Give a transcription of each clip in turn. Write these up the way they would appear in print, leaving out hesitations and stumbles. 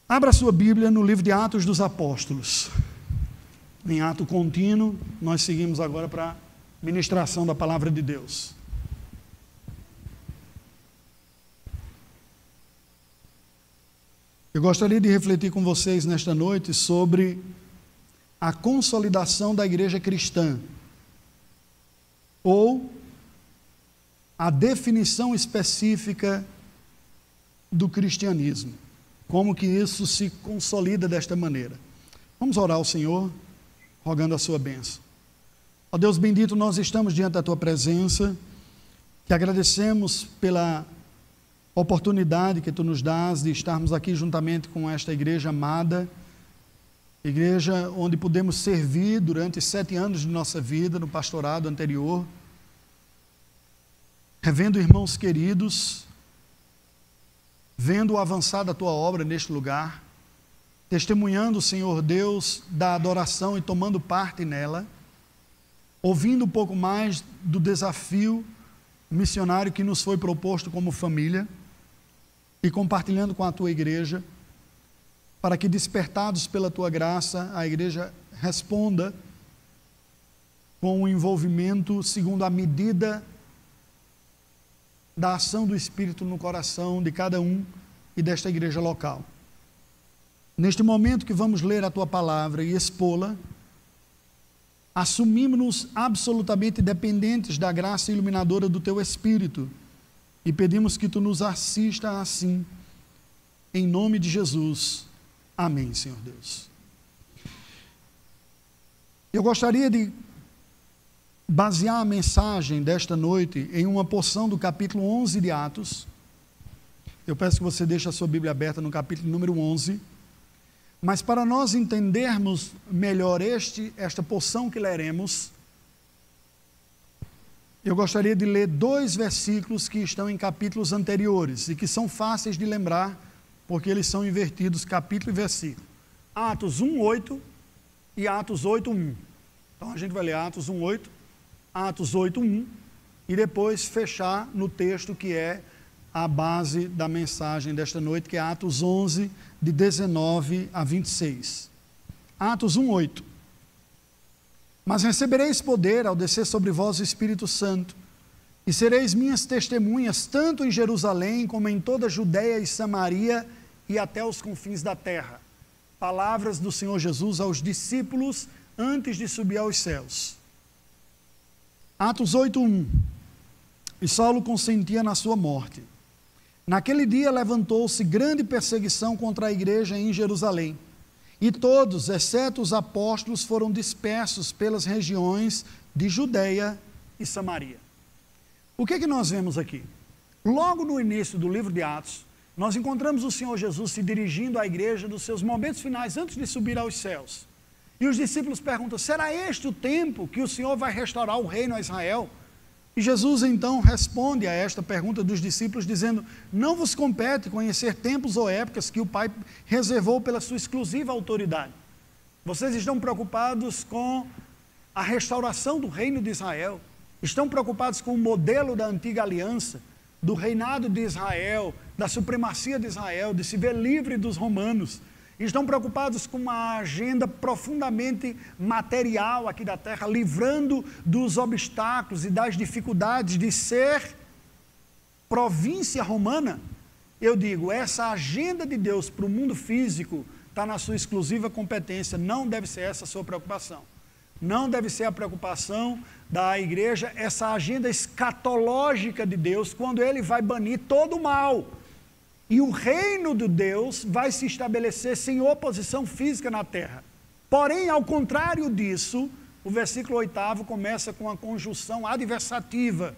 Abra sua Bíblia no livro de Atos dos Apóstolos. Em ato contínuo, nós seguimos agora para a ministração da palavra de Deus. Eu gostaria de refletir com vocês nesta noite sobre a consolidação da igreja cristã, ou a definição específica do cristianismo. Como que isso se consolida desta maneira? Vamos orar ao Senhor, rogando a sua bênção. Ó Deus bendito, nós estamos diante da tua presença, te agradecemos pela oportunidade que tu nos dás de estarmos aqui juntamente com esta igreja amada, igreja onde pudemos servir durante 7 anos de nossa vida, no pastorado anterior, revendo irmãos queridos, vendo o avançar da tua obra neste lugar, testemunhando, Senhor Deus, da adoração e tomando parte nela, ouvindo um pouco mais do desafio missionário que nos foi proposto como família e compartilhando com a tua igreja, para que, despertados pela tua graça, a igreja responda com um envolvimento segundo a medida da ação do Espírito no coração de cada um e desta igreja local. Neste momento que vamos ler a tua palavra e expô-la, assumimos-nos absolutamente dependentes da graça iluminadora do teu Espírito e pedimos que tu nos assista assim, em nome de Jesus. Amém, Senhor Deus. Eu gostaria de basear a mensagem desta noite em uma porção do capítulo 11 de Atos. Eu peço que você deixe a sua Bíblia aberta no capítulo número 11. Mas para nós entendermos melhor esta porção que leremos, eu gostaria de ler 2 versículos que estão em capítulos anteriores e que são fáceis de lembrar, porque eles são invertidos capítulo e versículo. Atos 1:8 e Atos 8:1. Então a gente vai ler Atos 1:8, Atos 8:1 e depois fechar no texto que é a base da mensagem desta noite, que é Atos 11, de 19 a 26. Atos 1:8. Mas recebereis poder ao descer sobre vós o Espírito Santo, e sereis minhas testemunhas, tanto em Jerusalém, como em toda a Judeia e Samaria, e até os confins da terra. Palavras do Senhor Jesus aos discípulos, antes de subir aos céus. Atos 8:1. E Saulo consentia na sua morte. Naquele dia levantou-se grande perseguição contra a igreja em Jerusalém, e todos, exceto os apóstolos, foram dispersos pelas regiões de Judeia e Samaria. O que nós vemos aqui? Logo no início do livro de Atos, nós encontramos o Senhor Jesus se dirigindo à igreja dos seus momentos finais, antes de subir aos céus. E os discípulos perguntam: será este o tempo que o Senhor vai restaurar o reino a Israel? E Jesus então responde a esta pergunta dos discípulos dizendo: não vos compete conhecer tempos ou épocas que o Pai reservou pela sua exclusiva autoridade. Vocês estão preocupados com a restauração do reino de Israel, estão preocupados com o modelo da antiga aliança, do reinado de Israel, da supremacia de Israel, de se ver livre dos romanos. Estão preocupados com uma agenda profundamente material aqui da terra, livrando dos obstáculos e das dificuldades de ser província romana. Eu digo, essa agenda de Deus para o mundo físico está na sua exclusiva competência, não deve ser essa a sua preocupação. Não deve ser a preocupação da igreja, essa agenda escatológica de Deus, quando Ele vai banir todo o mal. E o reino de Deus vai se estabelecer sem oposição física na terra. Porém, ao contrário disso, o versículo 8º começa com a conjunção adversativa,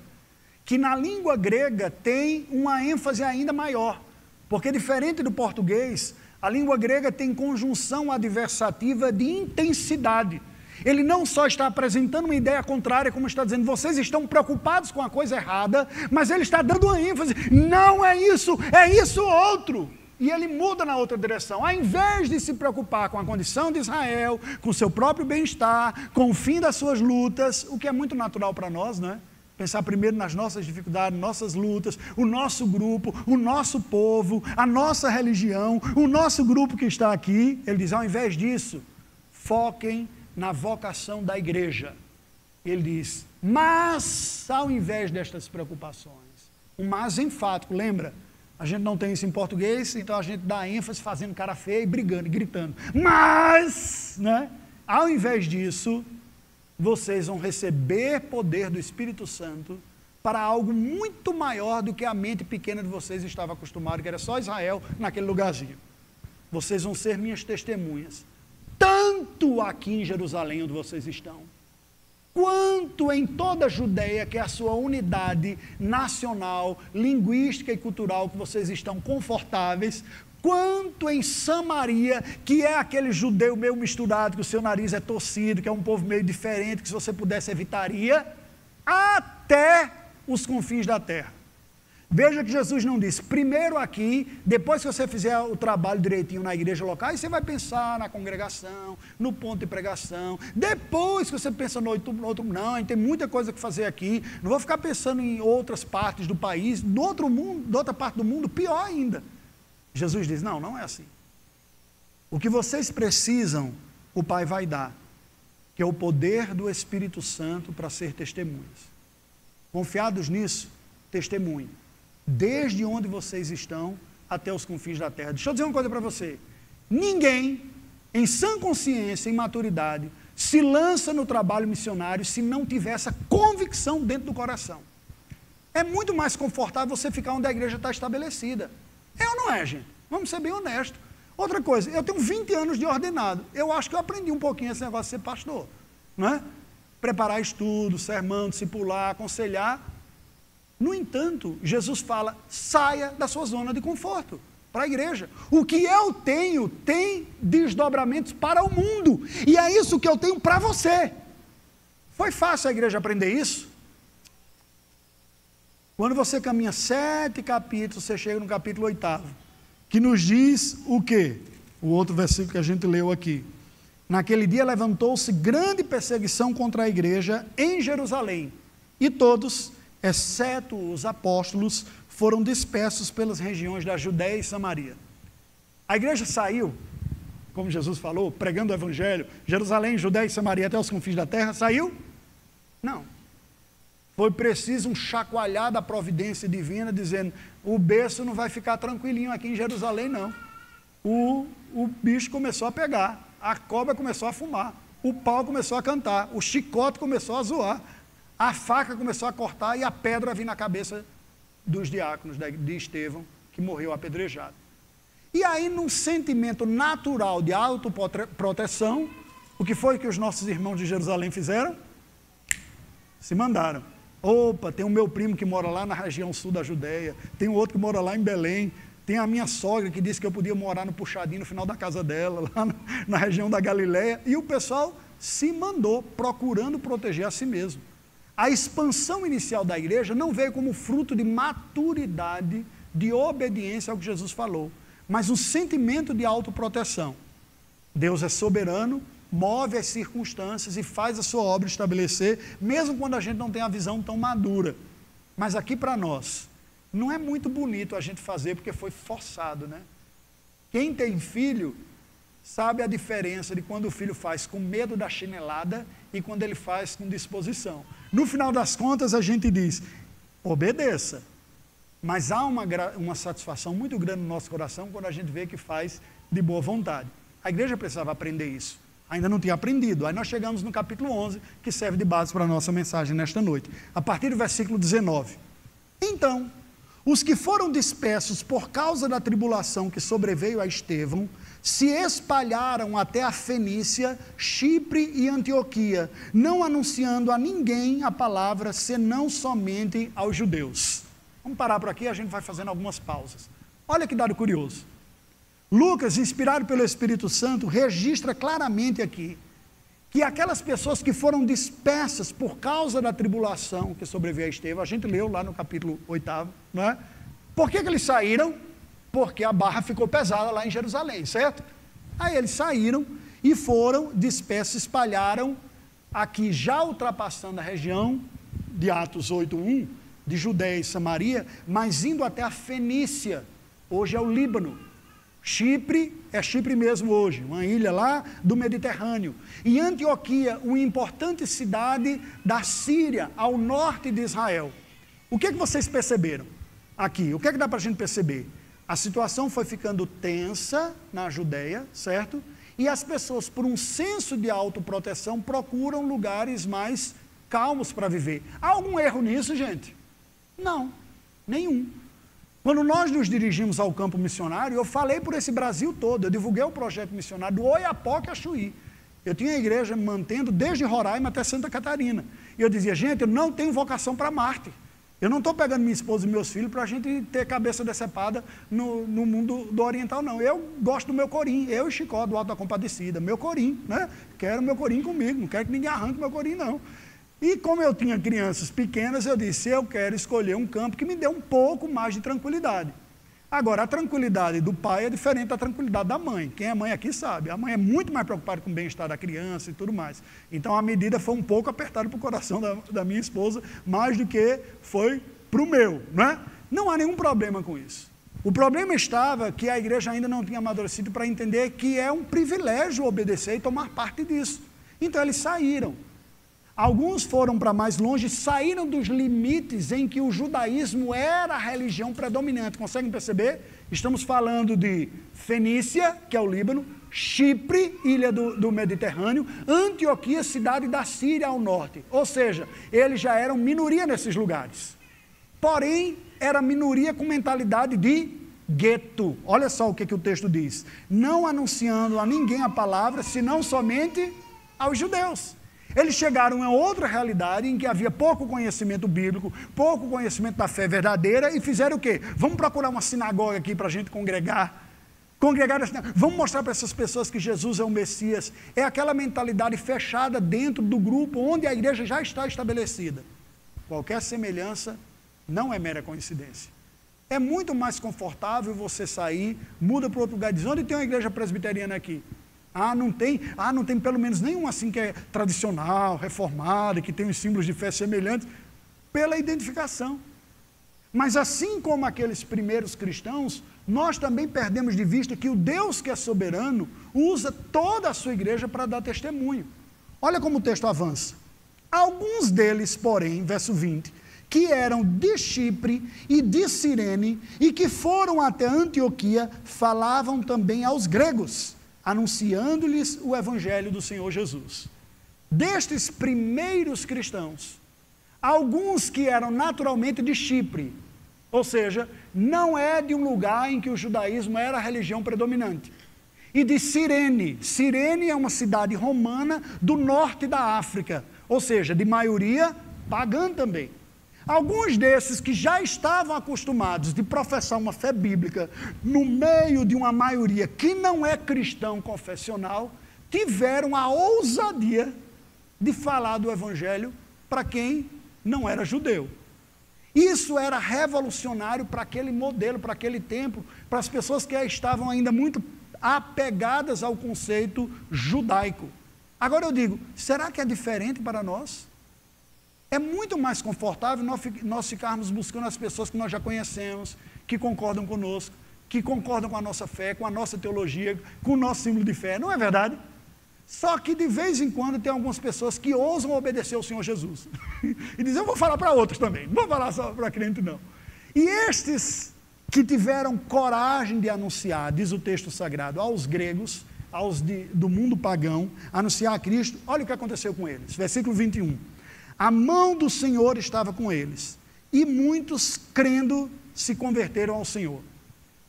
que na língua grega tem uma ênfase ainda maior, porque diferente do português, a língua grega tem conjunção adversativa de intensidade. Ele não só está apresentando uma ideia contrária, como está dizendo, vocês estão preocupados com a coisa errada, mas ele está dando uma ênfase, não é isso outro. E ele muda na outra direção. Ao invés de se preocupar com a condição de Israel, com o seu próprio bem-estar, com o fim das suas lutas, o que é muito natural para nós, não é? Pensar primeiro nas nossas dificuldades, nossas lutas, o nosso grupo, o nosso povo, a nossa religião, o nosso grupo que está aqui. Ele diz, ao invés disso, foquem na vocação da igreja. Ele diz, mas, ao invés destas preocupações, um mas enfático, lembra? A gente não tem isso em português, então a gente dá ênfase fazendo cara feia e brigando, e gritando. Mas, né? Ao invés disso, vocês vão receber poder do Espírito Santo para algo muito maior do que a mente pequena de vocês estava acostumado, que era só Israel naquele lugarzinho. Vocês vão ser minhas testemunhas, tanto aqui em Jerusalém, onde vocês estão, quanto em toda a Judeia, que é a sua unidade nacional, linguística e cultural, que vocês estão confortáveis, quanto em Samaria, que é aquele judeu meio misturado, que o seu nariz é torcido, que é um povo meio diferente, que se você pudesse evitaria, até os confins da terra. Veja que Jesus não disse, primeiro aqui, depois que você fizer o trabalho direitinho na igreja local, aí você vai pensar na congregação, no ponto de pregação, depois que você pensa no outro, não, a gente tem muita coisa que fazer aqui, não vou ficar pensando em outras partes do país, do outro mundo, de outra parte do mundo, pior ainda. Jesus diz, não, não é assim. O que vocês precisam, o Pai vai dar, que é o poder do Espírito Santo para ser testemunhas. Confiados nisso, testemunhem. Desde onde vocês estão até os confins da terra. Deixa eu dizer uma coisa para você. Ninguém, em sã consciência e maturidade, se lança no trabalho missionário se não tiver essa convicção dentro do coração. É muito mais confortável você ficar onde a igreja está estabelecida. É ou não é, gente? Vamos ser bem honestos. Outra coisa, eu tenho 20 anos de ordenado. Eu acho que eu aprendi um pouquinho esse negócio de ser pastor. Não é? Preparar estudo, sermão, discipular, aconselhar. No entanto, Jesus fala, saia da sua zona de conforto para a igreja. O que eu tenho tem desdobramentos para o mundo. E é isso que eu tenho para você. Foi fácil a igreja aprender isso? Quando você caminha 7 capítulos, você chega no capítulo 8, que nos diz o quê? O outro versículo que a gente leu aqui. Naquele dia levantou-se grande perseguição contra a igreja em Jerusalém, e todos, exceto os apóstolos, foram dispersos pelas regiões da Judéia e Samaria. A igreja saiu, como Jesus falou, pregando o evangelho, Jerusalém, Judéia e Samaria até os confins da terra, saiu? Não. Foi preciso um chacoalhar da providência divina, dizendo, o berço não vai ficar tranquilinho aqui em Jerusalém, não. O bicho começou a pegar, a cobra começou a fumar, o pau começou a cantar, o chicote começou a zoar, a faca começou a cortar e a pedra a vir na cabeça dos diáconos de Estevão, que morreu apedrejado. E aí, num sentimento natural de autoproteção, o que foi que os nossos irmãos de Jerusalém fizeram? Se mandaram. Opa, tem o meu primo que mora lá na região sul da Judéia, tem o outro que mora lá em Belém, tem a minha sogra que disse que eu podia morar no puxadinho no final da casa dela, lá na região da Galileia, e o pessoal se mandou, procurando proteger a si mesmo. A expansão inicial da igreja não veio como fruto de maturidade, de obediência ao que Jesus falou, mas um sentimento de autoproteção. Deus é soberano, move as circunstâncias e faz a sua obra estabelecer, mesmo quando a gente não tem a visão tão madura. Mas aqui para nós, não é muito bonito a gente fazer porque foi forçado, né? Quem tem filho sabe a diferença de quando o filho faz com medo da chinelada e quando ele faz com disposição. No final das contas, a gente diz, obedeça. Mas há uma satisfação muito grande no nosso coração quando a gente vê que faz de boa vontade. A igreja precisava aprender isso. Ainda não tinha aprendido. Aí nós chegamos no capítulo 11, que serve de base para a nossa mensagem nesta noite. A partir do versículo 19. Então, os que foram dispersos por causa da tribulação que sobreveio a Estevão, se espalharam até a Fenícia, Chipre e Antioquia, não anunciando a ninguém a palavra, senão somente aos judeus. Vamos parar por aqui e a gente vai fazendo algumas pausas. Olha que dado curioso. Lucas, inspirado pelo Espírito Santo, registra claramente aqui que aquelas pessoas que foram dispersas por causa da tribulação que sobreveio a Estevão, a gente leu lá no capítulo 8, não é? Por que eles saíram? Porque a barra ficou pesada lá em Jerusalém, certo? Aí eles saíram e foram dispersos, espalharam aqui, já ultrapassando a região de Atos 8:1, de Judéia e Samaria, mas indo até a Fenícia, hoje é o Líbano. Chipre é Chipre mesmo hoje, uma ilha lá do Mediterrâneo. E Antioquia, uma importante cidade da Síria, ao norte de Israel. O que vocês perceberam aqui? O que dá para a gente perceber? A situação foi ficando tensa na Judéia, certo? E as pessoas, por um senso de autoproteção, procuram lugares mais calmos para viver. Há algum erro nisso, gente? Não, nenhum. Quando nós nos dirigimos ao campo missionário, eu falei por esse Brasil todo, eu divulguei o projeto missionário do Oiapoque a Chuí. Eu tinha a igreja mantendo desde Roraima até Santa Catarina. E eu dizia, gente, eu não tenho vocação para Marte. Eu não estou pegando minha esposa e meus filhos para a gente ter cabeça decepada no mundo do oriental, não. Eu gosto do meu corim, eu e Chicó, do Alto da Compadecida, meu corim, né? Quero meu corim comigo, não quero que ninguém arranque meu corim, não. E como eu tinha crianças pequenas, eu disse, eu quero escolher um campo que me dê um pouco mais de tranquilidade. Agora, a tranquilidade do pai é diferente da tranquilidade da mãe. Quem é mãe aqui sabe. A mãe é muito mais preocupada com o bem-estar da criança e tudo mais. Então, a medida foi um pouco apertada para o coração da minha esposa, mais do que foi para o meu, né? Não há nenhum problema com isso. O problema estava que a igreja ainda não tinha amadurecido para entender que é um privilégio obedecer e tomar parte disso. Então, eles saíram. Alguns foram para mais longe, saíram dos limites em que o judaísmo era a religião predominante. Conseguem perceber? Estamos falando de Fenícia, que é o Líbano, Chipre, ilha do Mediterrâneo, Antioquia, cidade da Síria ao norte. Ou seja, eles já eram minoria nesses lugares. Porém, era minoria com mentalidade de gueto. Olha só o que o texto diz. Não anunciando a ninguém a palavra, senão somente aos judeus. Eles chegaram a outra realidade em que havia pouco conhecimento bíblico, pouco conhecimento da fé verdadeira e fizeram o quê? Vamos procurar uma sinagoga aqui para a gente congregar. Vamos mostrar para essas pessoas que Jesus é o Messias. É aquela mentalidade fechada dentro do grupo onde a igreja já está estabelecida. Qualquer semelhança não é mera coincidência. É muito mais confortável você sair, muda para outro lugar e diz, onde tem uma igreja presbiteriana aqui? Não tem pelo menos nenhum assim que é tradicional, reformado, que tem os símbolos de fé semelhantes, pela identificação. Mas assim como aqueles primeiros cristãos, nós também perdemos de vista que o Deus que é soberano usa toda a sua igreja para dar testemunho. Olha como o texto avança. Alguns deles, porém, verso 20, que eram de Chipre e de Cirene e que foram até Antioquia, falavam também aos gregos, anunciando-lhes o evangelho do Senhor Jesus. Destes primeiros cristãos, alguns que eram naturalmente de Chipre, ou seja, não é de um lugar em que o judaísmo era a religião predominante, e de Cirene. Cirene é uma cidade romana do norte da África, ou seja, de maioria pagã também. Alguns desses que já estavam acostumados de professar uma fé bíblica no meio de uma maioria que não é cristão confessional, tiveram a ousadia de falar do evangelho para quem não era judeu. Isso era revolucionário para aquele modelo, para aquele tempo, para as pessoas que estavam ainda muito apegadas ao conceito judaico. Agora eu digo, será que é diferente para nós? É muito mais confortável nós ficarmos buscando as pessoas que nós já conhecemos, que concordam conosco, que concordam com a nossa fé, com a nossa teologia, com o nosso símbolo de fé, não é verdade? Só que de vez em quando tem algumas pessoas que ousam obedecer ao Senhor Jesus. E dizem, eu vou falar para outros também, não vou falar só para crente não. E estes que tiveram coragem de anunciar, diz o texto sagrado, aos gregos, do mundo pagão, anunciar a Cristo, olha o que aconteceu com eles. Versículo 21. A mão do Senhor estava com eles, e muitos, crendo, se converteram ao Senhor.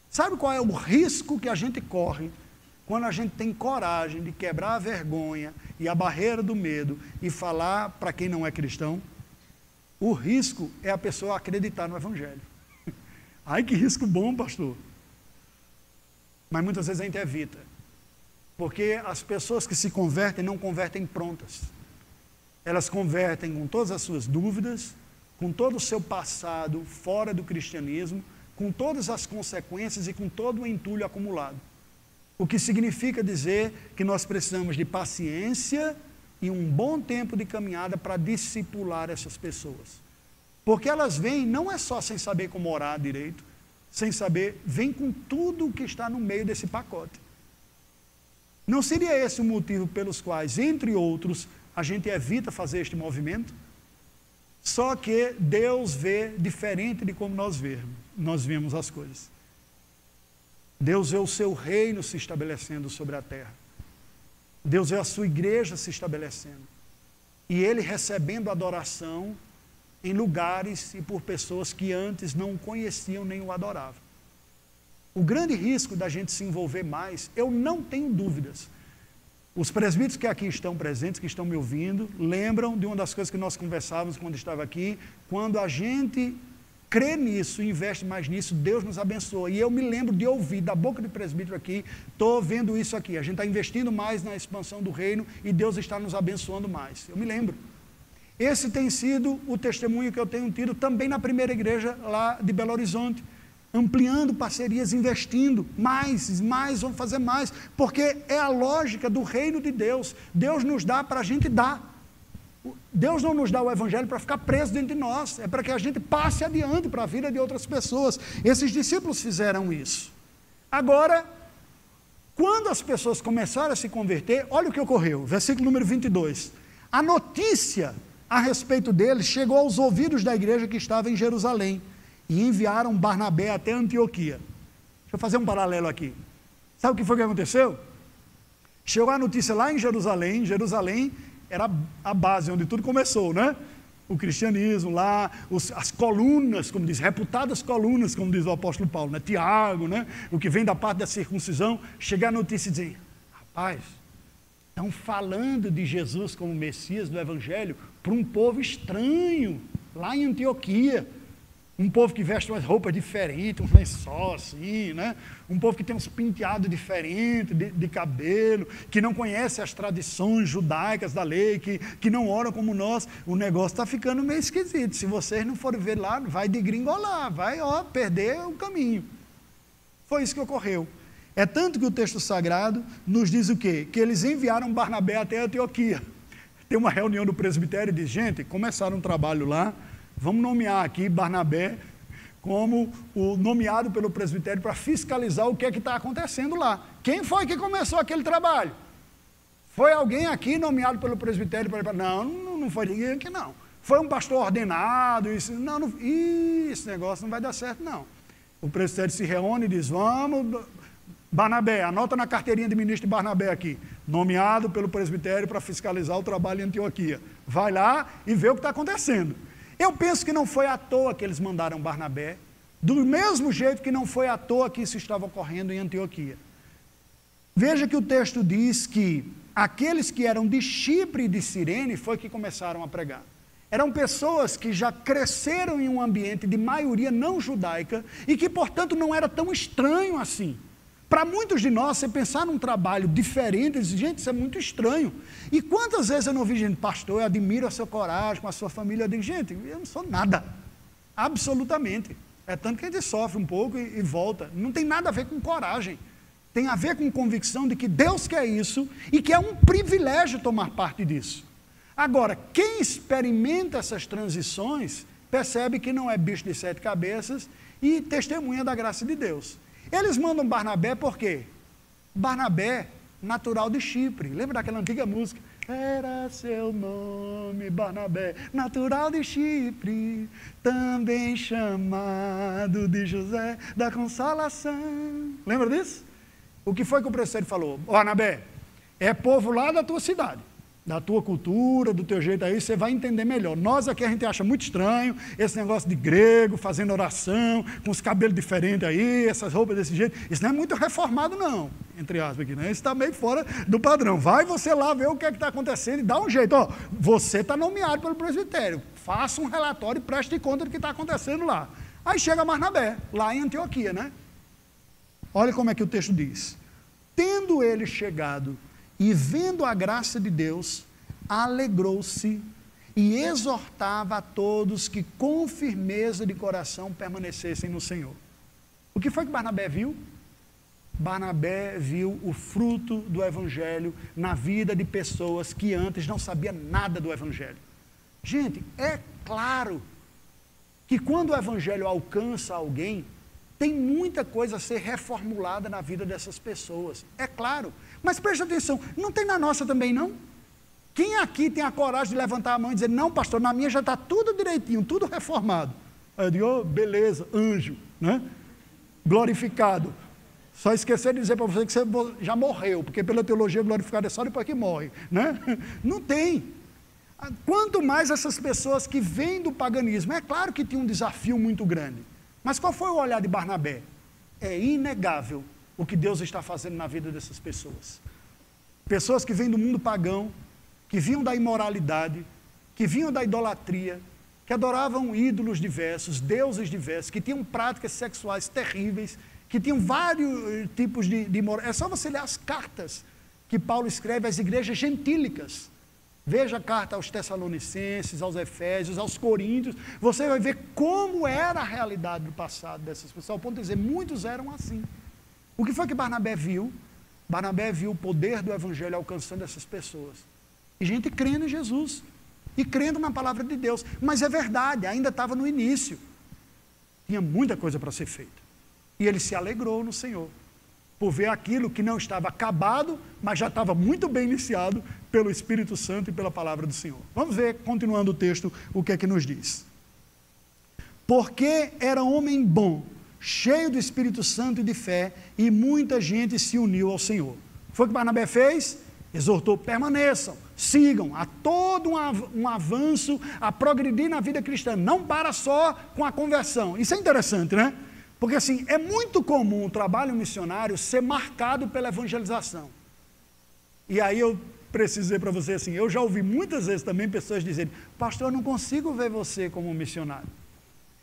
Sabe qual é o risco que a gente corre quando a gente tem coragem de quebrar a vergonha e a barreira do medo e falar para quem não é cristão? O risco é a pessoa acreditar no Evangelho. Ai, que risco bom, pastor. Mas muitas vezes a gente evita, porque as pessoas que se convertem não convertem prontas. Elas convertem com todas as suas dúvidas, com todo o seu passado fora do cristianismo, com todas as consequências e com todo o entulho acumulado. O que significa dizer que nós precisamos de paciência, e um bom tempo de caminhada para discipular essas pessoas. Porque elas vêm, não é só sem saber como orar direito, sem saber, vem com tudo o que está no meio desse pacote. Não seria esse o motivo pelos quais, entre outros, a gente evita fazer este movimento? Só que Deus vê diferente de como nós vemos as coisas. Deus vê o seu reino se estabelecendo sobre a terra. Deus vê a sua igreja se estabelecendo. E Ele recebendo adoração em lugares e por pessoas que antes não o conheciam nem o adoravam. O grande risco da gente se envolver mais, eu não tenho dúvidas. Os presbíteros que aqui estão presentes, que estão me ouvindo, lembram de uma das coisas que nós conversávamos quando estava aqui, quando a gente crê nisso, investe mais nisso, Deus nos abençoa. E eu me lembro de ouvir da boca de presbítero aqui, estou vendo isso aqui, a gente está investindo mais na expansão do reino e Deus está nos abençoando mais. Eu me lembro. Esse tem sido o testemunho que eu tenho tido também na primeira igreja lá de Belo Horizonte, ampliando parcerias, investindo mais, vamos fazer mais, porque é a lógica do reino de Deus. Deus nos dá para a gente dar. Deus não nos dá o evangelho para ficar preso dentro de nós, é para que a gente passe adiante para a vida de outras pessoas. Esses discípulos fizeram isso. Agora, quando as pessoas começaram a se converter, olha o que ocorreu, versículo número 22. A notícia a respeito deles chegou aos ouvidos da igreja que estava em Jerusalém, e enviaram Barnabé até Antioquia. Deixa eu fazer um paralelo aqui. Sabe o que foi que aconteceu? Chegou a notícia lá em Jerusalém. Jerusalém era a base onde tudo começou, né? O cristianismo lá, as colunas, como diz, reputadas colunas, como diz o apóstolo Paulo, né? Tiago, né? O que vem da parte da circuncisão. Chega a notícia e diz: rapaz, estão falando de Jesus como Messias do Evangelho para um povo estranho, lá em Antioquia. Um povo que veste umas roupas diferentes, um lençol assim, né? Um povo que tem uns penteados diferentes de cabelo, que não conhece as tradições judaicas da lei, que não oram como nós. O negócio está ficando meio esquisito. Se vocês não forem ver lá, vai degringolar, vai perder o caminho. Foi isso que ocorreu. É tanto que o texto sagrado nos diz o quê? Que eles enviaram Barnabé até Antioquia. Tem uma reunião do presbitério e diz: gente, começaram um trabalho lá, vamos nomear aqui Barnabé como o nomeado pelo presbitério para fiscalizar o que é que está acontecendo lá. Quem foi que começou aquele trabalho? Foi alguém aqui nomeado pelo presbitério para... Não foi ninguém aqui, não. Foi um pastor ordenado, esse negócio não vai dar certo, não. O presbitério se reúne e diz: vamos, Barnabé, anota na carteirinha de ministro de Barnabé aqui, nomeado pelo presbitério para fiscalizar o trabalho em Antioquia. Vai lá e vê o que está acontecendo. Eu penso que não foi à toa que eles mandaram Barnabé, do mesmo jeito que não foi à toa que isso estava ocorrendo em Antioquia. Veja que o texto diz que aqueles que eram de Chipre e de Cirene foi que começaram a pregar. Eram pessoas que já cresceram em um ambiente de maioria não judaica e que, portanto, não era tão estranho assim. Para muitos de nós, você pensar num trabalho diferente, diz: gente, isso é muito estranho. E quantas vezes eu não vi gente: pastor, eu admiro a sua coragem com a sua família. Eu digo: gente, eu não sou nada, absolutamente. É tanto que a gente sofre um pouco e volta. Não tem nada a ver com coragem. Tem a ver com convicção de que Deus quer isso e que é um privilégio tomar parte disso. Agora, quem experimenta essas transições, percebe que não é bicho de 7 cabeças e testemunha da graça de Deus. Eles mandam Barnabé por quê? Barnabé, natural de Chipre. Lembra daquela antiga música? Era seu nome, Barnabé, natural de Chipre, também chamado de José da Consolação. Lembra disso? O que foi que o presbitério falou? Barnabé, é povo lá da tua cidade, da tua cultura, do teu jeito aí, você vai entender melhor. Nós aqui a gente acha muito estranho esse negócio de grego, fazendo oração, com os cabelos diferentes aí, essas roupas desse jeito. Isso não é muito reformado não, entre aspas aqui, né? Isso está meio fora do padrão. Vai você lá ver o que é que está acontecendo e dá um jeito. Ó, você está nomeado pelo presbitério, faça um relatório e preste conta do que está acontecendo lá. Aí chega Barnabé, lá em Antioquia, né? Olha como é que o texto diz. Tendo ele chegado e vendo a graça de Deus, alegrou-se e exortava a todos que com firmeza de coração permanecessem no Senhor. O que foi que Barnabé viu? Barnabé viu o fruto do Evangelho na vida de pessoas que antes não sabiam nada do Evangelho. Gente, é claro que quando o Evangelho alcança alguém, tem muita coisa a ser reformulada na vida dessas pessoas. É claro. Mas preste atenção, não tem na nossa também, não? Quem aqui tem a coragem de levantar a mão e dizer, não, pastor, na minha já está tudo direitinho, tudo reformado. Aí eu digo, oh, beleza, anjo, né? Glorificado. Só esquecer de dizer para você que você já morreu, porque pela teologia glorificada é só depois que morre, né? Não tem. Quanto mais essas pessoas que vêm do paganismo, é claro que tinha um desafio muito grande. Mas qual foi o olhar de Barnabé? É inegável o que Deus está fazendo na vida dessas pessoas. Pessoas que vêm do mundo pagão, que vinham da imoralidade, que vinham da idolatria, que adoravam ídolos diversos, deuses diversos, que tinham práticas sexuais terríveis, que tinham vários tipos de imoralidade. É só você ler as cartas que Paulo escreve às igrejas gentílicas. Veja a carta aos Tessalonicenses, aos Efésios, aos Coríntios, você vai ver como era a realidade do passado dessas pessoas, ao ponto de dizer, muitos eram assim. O que foi que Barnabé viu? Barnabé viu o poder do Evangelho alcançando essas pessoas. E gente crendo em Jesus, e crendo na palavra de Deus. Mas é verdade, ainda estava no início. Tinha muita coisa para ser feita. E ele se alegrou no Senhor, por ver aquilo que não estava acabado, mas já estava muito bem iniciado pelo Espírito Santo e pela palavra do Senhor. Vamos ver, continuando o texto, o que é que nos diz. Porque era homem bom, cheio do Espírito Santo e de fé, e muita gente se uniu ao Senhor. Foi o que Barnabé fez? Exortou, permaneçam, sigam, a todo um avanço, a progredir na vida cristã, não para só com a conversão. Isso é interessante, né? Porque assim, é muito comum o trabalho missionário ser marcado pela evangelização. E aí eu preciso dizer para você assim, eu já ouvi muitas vezes também pessoas dizerem, pastor, eu não consigo ver você como um missionário.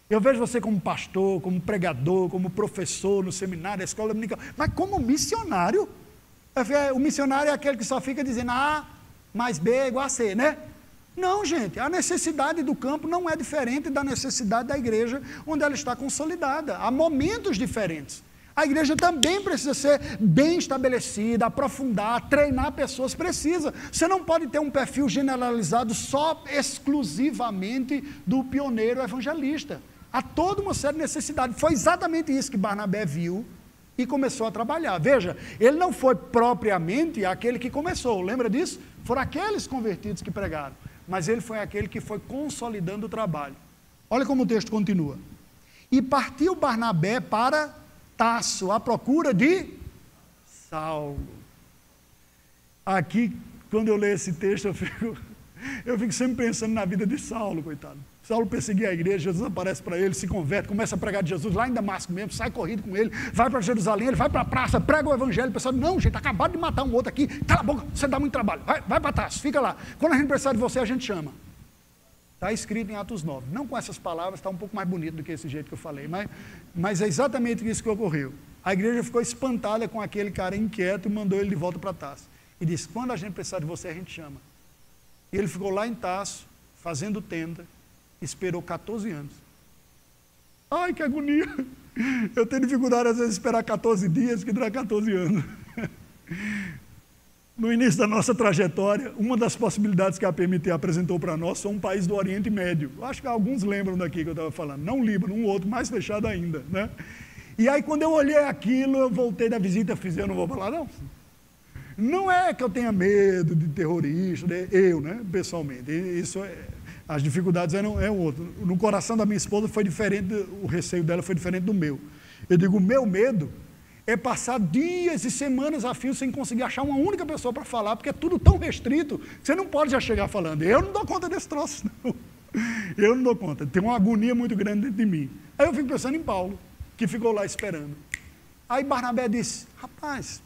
Eu vejo você como pastor, como pregador, como professor no seminário, na escola dominical, mas como missionário? O missionário é aquele que só fica dizendo A mais B é igual a C, né? Não, gente, a necessidade do campo não é diferente da necessidade da igreja onde ela está consolidada. Há momentos diferentes. A igreja também precisa ser bem estabelecida, aprofundar, treinar pessoas, precisa. Você não pode ter um perfil generalizado só exclusivamente do pioneiro evangelista. Há toda uma série de necessidades. Foi exatamente isso que Barnabé viu e começou a trabalhar. Veja, ele não foi propriamente aquele que começou, lembra disso? Foram aqueles convertidos que pregaram. Mas ele foi aquele que foi consolidando o trabalho. Olha como o texto continua. E partiu Barnabé para Tarso, à procura de Saulo. Aqui, quando eu leio esse texto, eu fico sempre pensando na vida de Saulo, coitado. Saulo perseguia a igreja, Jesus aparece para ele, se converte, começa a pregar de Jesus lá em Damasco mesmo, sai corrido com ele, vai para Jerusalém, ele vai para a praça, prega o evangelho, o pessoal, não, gente, acabado de matar um outro aqui, cala a boca, você dá muito trabalho, vai para Tarso, fica lá. Quando a gente precisar de você, a gente chama. Está escrito em Atos 9, não com essas palavras, está um pouco mais bonito do que esse jeito que eu falei, mas é exatamente isso que ocorreu. A igreja ficou espantada com aquele cara inquieto e mandou ele de volta para Tarso. E disse, quando a gente precisar de você, a gente chama. E ele ficou lá em Tarso, fazendo tenda, esperou 14 anos. Ai, que agonia! Eu tenho dificuldade às vezes de esperar 14 dias, que dura 14 anos. No início da nossa trajetória, uma das possibilidades que a PMT apresentou para nós foi um país do Oriente Médio. Eu acho que alguns lembram daqui que eu estava falando. Não Líbano, um outro mais fechado ainda, né? E aí quando eu olhei aquilo, eu voltei da visita, fiz, eu não vou falar não. Não é que eu tenha medo de terrorista, eu, né, pessoalmente, isso é... As dificuldades eram outro. No coração da minha esposa foi diferente, o receio dela foi diferente do meu. Eu digo, o meu medo é passar dias e semanas a fio sem conseguir achar uma única pessoa para falar, porque é tudo tão restrito, que você não pode já chegar falando. Eu não dou conta desse troço, não. Eu não dou conta. Tem uma agonia muito grande dentro de mim. Aí eu fico pensando em Paulo, que ficou lá esperando. Aí Barnabé disse, rapaz,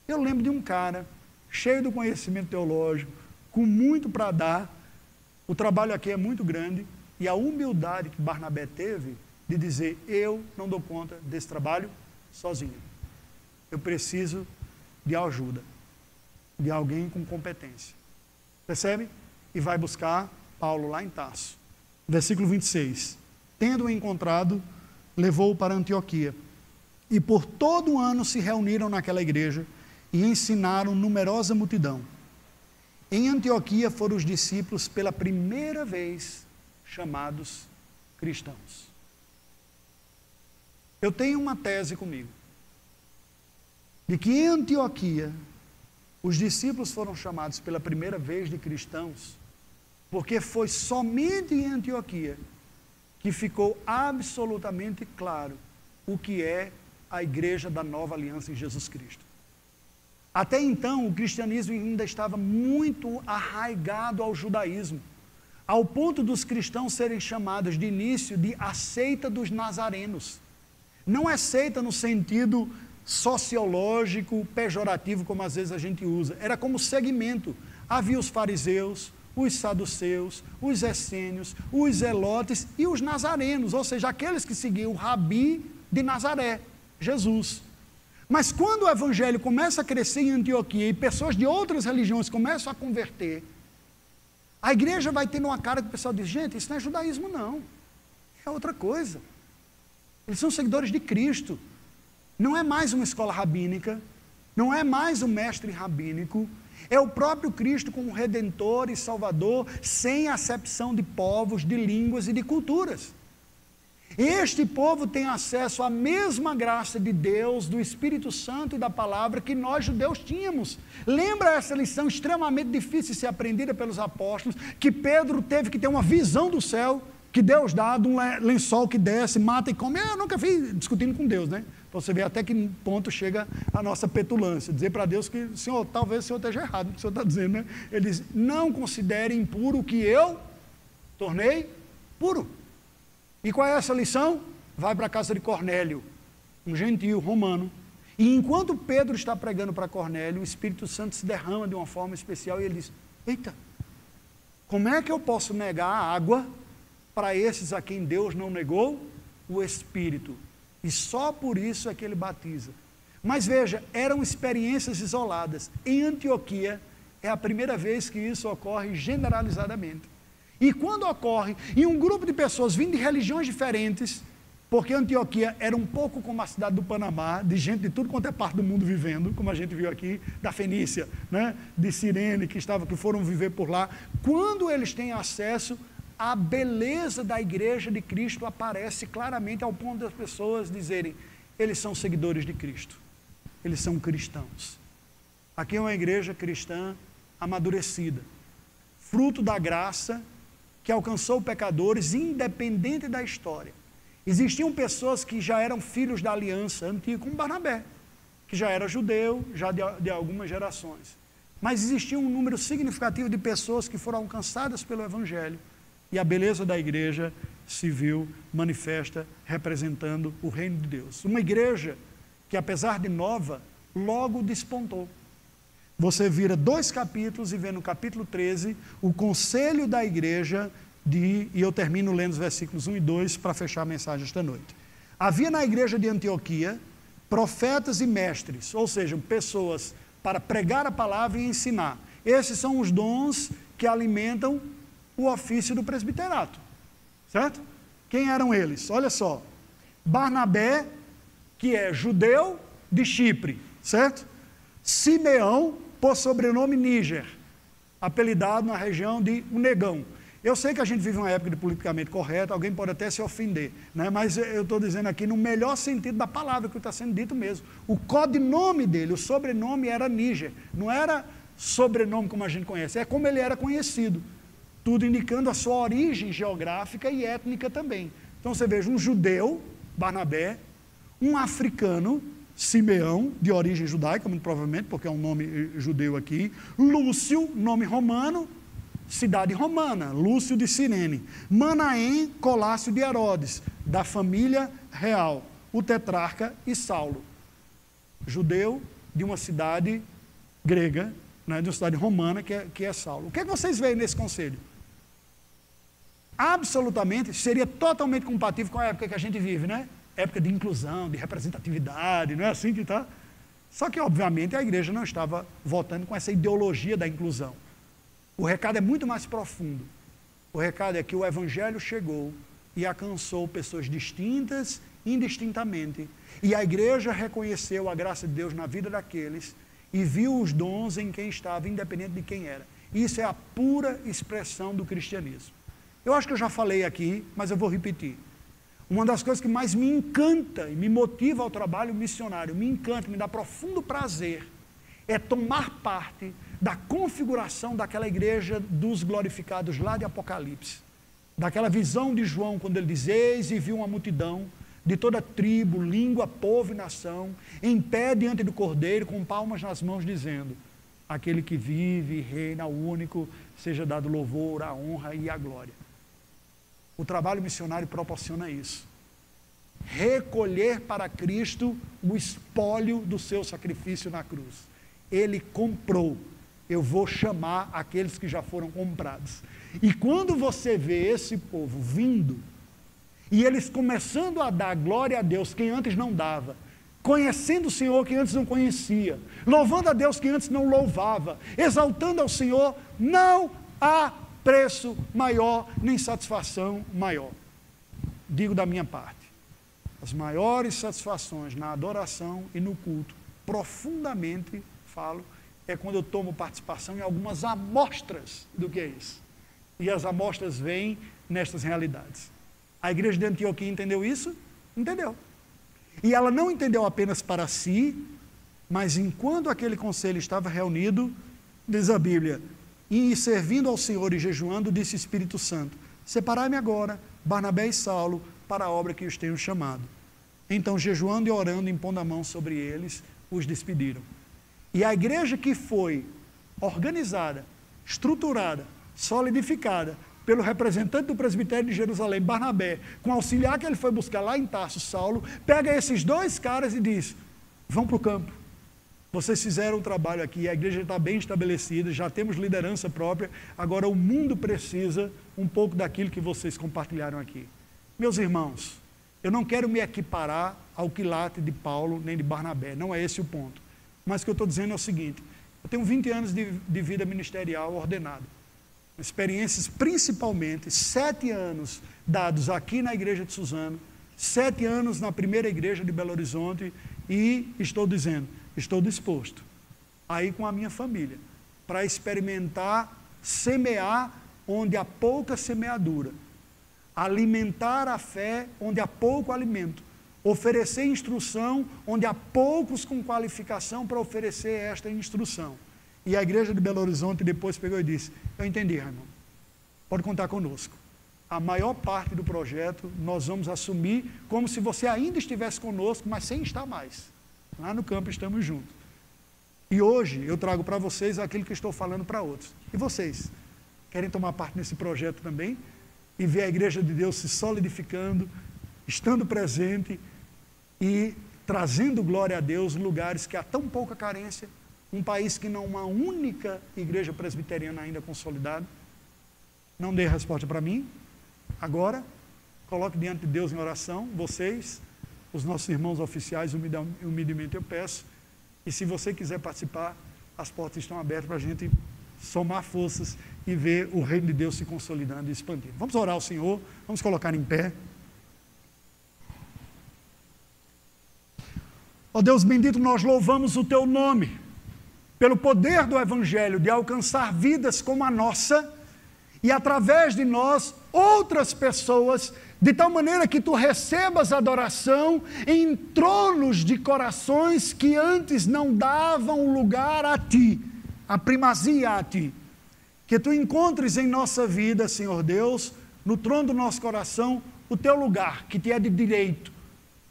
eu lembro de um cara cheio do conhecimento teológico, com muito para dar. O trabalho aqui é muito grande e a humildade que Barnabé teve de dizer, eu não dou conta desse trabalho sozinho. Eu preciso de ajuda, de alguém com competência. Percebe? E vai buscar Paulo lá em Tarso. Versículo 26. Tendo-o encontrado, levou-o para Antioquia. e por todo um ano se reuniram naquela igreja e ensinaram numerosa multidão. Em Antioquia foram os discípulos pela primeira vez chamados cristãos. Eu tenho uma tese comigo, de que em Antioquia os discípulos foram chamados pela primeira vez de cristãos, porque foi somente em Antioquia que ficou absolutamente claro o que é a igreja da nova aliança em Jesus Cristo. Até então, o cristianismo ainda estava muito arraigado ao judaísmo, ao ponto dos cristãos serem chamados de início de a seita dos nazarenos. Não é seita no sentido sociológico, pejorativo, como às vezes a gente usa. Era como segmento. Havia os fariseus, os saduceus, os essênios, os zelotes e os nazarenos, ou seja, aqueles que seguiam o rabi de Nazaré, Jesus. Mas quando o evangelho começa a crescer em Antioquia e pessoas de outras religiões começam a converter, a igreja vai tendo uma cara que o pessoal diz, gente, isso não é judaísmo não, é outra coisa. Eles são seguidores de Cristo. Não é mais uma escola rabínica, não é mais um mestre rabínico, é o próprio Cristo como Redentor e Salvador, sem acepção de povos, de línguas e de culturas. Este povo tem acesso à mesma graça de Deus, do Espírito Santo e da palavra que nós judeus tínhamos. Lembra essa lição extremamente difícil de ser aprendida pelos apóstolos, que Pedro teve que ter uma visão do céu, que Deus dá de um lençol que desce, mata e come. Eu nunca vi discutindo com Deus, né? Então você vê até que ponto chega a nossa petulância. Dizer para Deus que, Senhor, talvez o Senhor esteja errado no que o Senhor está dizendo, né? Ele diz, não considere impuro o que eu tornei puro. E qual é essa lição? Vai para a casa de Cornélio, um gentio romano. E enquanto Pedro está pregando para Cornélio, o Espírito Santo se derrama de uma forma especial e ele diz, eita, como é que eu posso negar a água para esses a quem Deus não negou o Espírito? E só por isso é que ele batiza. Mas veja, eram experiências isoladas. Em Antioquia, é a primeira vez que isso ocorre generalizadamente. E quando ocorre, em um grupo de pessoas vindo de religiões diferentes, porque Antioquia era um pouco como a cidade do Panamá, de gente de tudo quanto é parte do mundo vivendo, como a gente viu aqui, da Fenícia, né? De Cirene, que foram viver por lá. Quando eles têm acesso, a beleza da igreja de Cristo aparece claramente ao ponto das pessoas dizerem, eles são seguidores de Cristo, eles são cristãos. Aqui é uma igreja cristã amadurecida, fruto da graça que alcançou pecadores, independente da história. Existiam pessoas que já eram filhos da aliança antiga, como Barnabé, que já era judeu, já de algumas gerações. Mas existia um número significativo de pessoas que foram alcançadas pelo Evangelho, e a beleza da igreja se viu manifesta, representando o reino de Deus. Uma igreja que, apesar de nova, logo despontou. Você vira 2 capítulos e vê no capítulo 13 o conselho da igreja e eu termino lendo os versículos 1 e 2 para fechar a mensagem esta noite. Havia na igreja de Antioquia profetas e mestres, ou seja, pessoas para pregar a palavra e ensinar. Esses são os dons que alimentam o ofício do presbiterato, certo? Quem eram eles? Olha só, Barnabé, que é judeu de Chipre, certo? Simeão, por sobrenome Níger, apelidado na região de o Negão. Eu sei que a gente vive uma época de politicamente correto, alguém pode até se ofender, né? Mas eu estou dizendo aqui no melhor sentido da palavra, que está sendo dito mesmo. O codinome dele, o sobrenome era Níger, não era sobrenome como a gente conhece, é como ele era conhecido, tudo indicando a sua origem geográfica e étnica também. Então você veja um judeu, Barnabé, um africano, Simeão, de origem judaica, muito provavelmente, porque é um nome judeu aqui, Lúcio, nome romano, cidade romana, Lúcio de Cirene, Manaém, Colácio de Herodes, da família real, o tetrarca e Saulo, judeu de uma cidade grega, né, de uma cidade romana, que é Saulo. O que é que vocês veem nesse conselho? Absolutamente, seria totalmente compatível com a época que a gente vive, né? Época de inclusão, de representatividade, não é assim que está? Só que, obviamente, a igreja não estava votando com essa ideologia da inclusão. O recado é muito mais profundo. O recado é que o Evangelho chegou e alcançou pessoas distintas indistintamente. E a igreja reconheceu a graça de Deus na vida daqueles e viu os dons em quem estava, independente de quem era. Isso é a pura expressão do cristianismo. Eu acho que eu já falei aqui, mas eu vou repetir. Uma das coisas que mais me encanta e me motiva ao trabalho missionário, me encanta, me dá profundo prazer, é tomar parte da configuração daquela igreja dos glorificados lá de Apocalipse. Daquela visão de João, quando ele diz: eis e viu uma multidão de toda tribo, língua, povo e nação, em pé diante do Cordeiro, com palmas nas mãos, dizendo: aquele que vive e reina, o único, seja dado louvor, a honra e a glória. O trabalho missionário proporciona isso. Recolher para Cristo o espólio do seu sacrifício na cruz. Ele comprou. Eu vou chamar aqueles que já foram comprados. E quando você vê esse povo vindo, e eles começando a dar glória a Deus, quem antes não dava, conhecendo o Senhor que antes não conhecia, louvando a Deus que antes não louvava, exaltando ao Senhor, não há preço maior, nem satisfação maior. Digo da minha parte, as maiores satisfações na adoração e no culto, profundamente falo, é quando eu tomo participação em algumas amostras do que é isso. E as amostras vêm nestas realidades. A igreja de Antioquia entendeu isso? Entendeu. E ela não entendeu apenas para si, mas enquanto aquele conselho estava reunido, diz a Bíblia, e servindo ao Senhor e jejuando, disse o Espírito Santo: separai-me agora, Barnabé e Saulo, para a obra que os tenho chamado. Então, jejuando e orando, impondo a mão sobre eles, os despediram. E a igreja que foi organizada, estruturada, solidificada, pelo representante do presbitério de Jerusalém, Barnabé, com o auxiliar que ele foi buscar lá em Tarso, Saulo, pega esses dois caras e diz: vão para o campo. Vocês fizeram um trabalho aqui, a igreja está bem estabelecida, já temos liderança própria, agora o mundo precisa um pouco daquilo que vocês compartilharam aqui. Meus irmãos, eu não quero me equiparar ao quilate de Paulo nem de Barnabé, não é esse o ponto. Mas o que eu estou dizendo é o seguinte: eu tenho 20 anos de vida ministerial ordenada. Experiências principalmente, 7 anos dados aqui na igreja de Suzano, 7 anos na primeira igreja de Belo Horizonte, e estou dizendo, estou disposto a ir com a minha família para experimentar, semear onde há pouca semeadura, alimentar a fé onde há pouco alimento, oferecer instrução onde há poucos com qualificação para oferecer esta instrução. E a igreja de Belo Horizonte depois pegou e disse: eu entendi, Raimundo, pode contar conosco. A maior parte do projeto nós vamos assumir como se você ainda estivesse conosco, mas sem estar mais. Lá no campo estamos juntos. E hoje eu trago para vocês aquilo que estou falando para outros. E vocês, querem tomar parte nesse projeto também? E ver a igreja de Deus se solidificando, estando presente e trazendo glória a Deus em lugares que há tão pouca carência, um país que não há uma única igreja presbiteriana ainda consolidada? Não dê resposta para mim. Agora, coloque diante de Deus em oração, vocês, os nossos irmãos oficiais, humildemente eu peço. E se você quiser participar, as portas estão abertas para a gente somar forças e ver o reino de Deus se consolidando e expandindo. Vamos orar ao Senhor, vamos colocar em pé. Ó Deus bendito, nós louvamos o Teu nome, pelo poder do Evangelho de alcançar vidas como a nossa, e através de nós, outras pessoas, de tal maneira que Tu recebas adoração em tronos de corações que antes não davam lugar a Ti, a primazia a Ti. Que Tu encontres em nossa vida, Senhor Deus, no trono do nosso coração, o Teu lugar, que Te é de direito,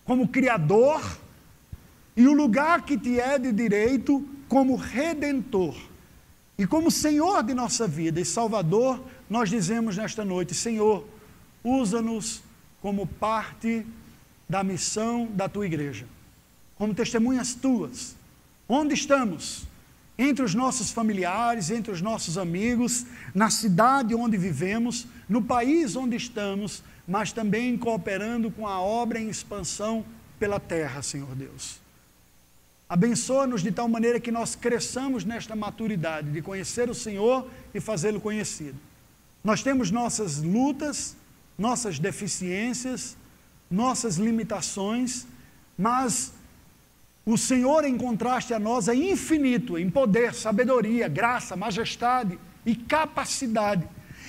como Criador, e o lugar que Te é de direito como Redentor. E como Senhor de nossa vida e Salvador, nós dizemos nesta noite: Senhor, usa-nos como parte da missão da Tua igreja, como testemunhas Tuas. Onde estamos? Entre os nossos familiares, entre os nossos amigos, na cidade onde vivemos, no país onde estamos, mas também cooperando com a obra em expansão pela terra, Senhor Deus. Abençoa-nos de tal maneira que nós cresçamos nesta maturidade de conhecer o Senhor e fazê-lo conhecido. Nós temos nossas lutas, nossas deficiências, nossas limitações, mas o Senhor, em contraste a nós, é infinito em poder, sabedoria, graça, majestade e capacidade.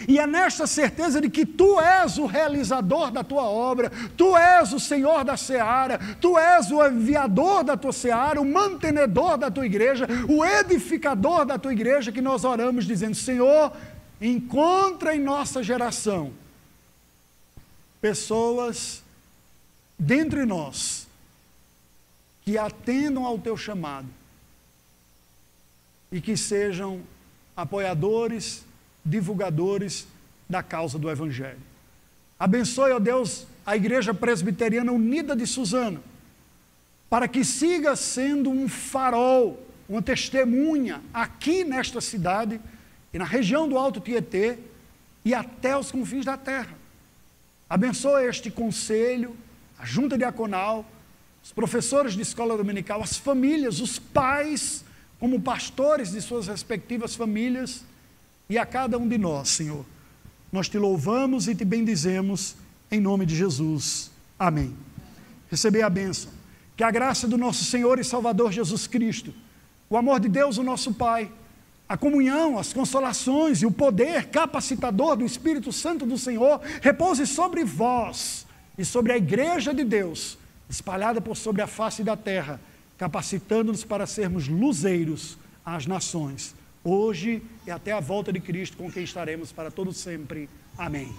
E é nesta certeza de que Tu és o realizador da Tua obra, Tu és o Senhor da seara, Tu és o enviador da Tua seara, o mantenedor da Tua igreja, o edificador da Tua igreja, que nós oramos dizendo: Senhor, encontra em nossa geração pessoas dentre nós que atendam ao Teu chamado e que sejam apoiadores, divulgadores da causa do Evangelho. Abençoe, ó Deus, a Igreja Presbiteriana Unida de Suzano, para que siga sendo um farol, uma testemunha aqui nesta cidade e na região do Alto Tietê e até os confins da terra. Abençoe este conselho, a junta diaconal, os professores de escola dominical, as famílias, os pais, como pastores de suas respectivas famílias, e a cada um de nós, Senhor. Nós Te louvamos e Te bendizemos, em nome de Jesus. Amém. Receber a bênção. Que a graça do nosso Senhor e Salvador Jesus Cristo, o amor de Deus, o nosso Pai, a comunhão, as consolações e o poder capacitador do Espírito Santo do Senhor repouse sobre vós e sobre a Igreja de Deus, espalhada por sobre a face da terra, capacitando-nos para sermos luzeiros às nações, hoje e até a volta de Cristo, com quem estaremos para todo sempre. Amém.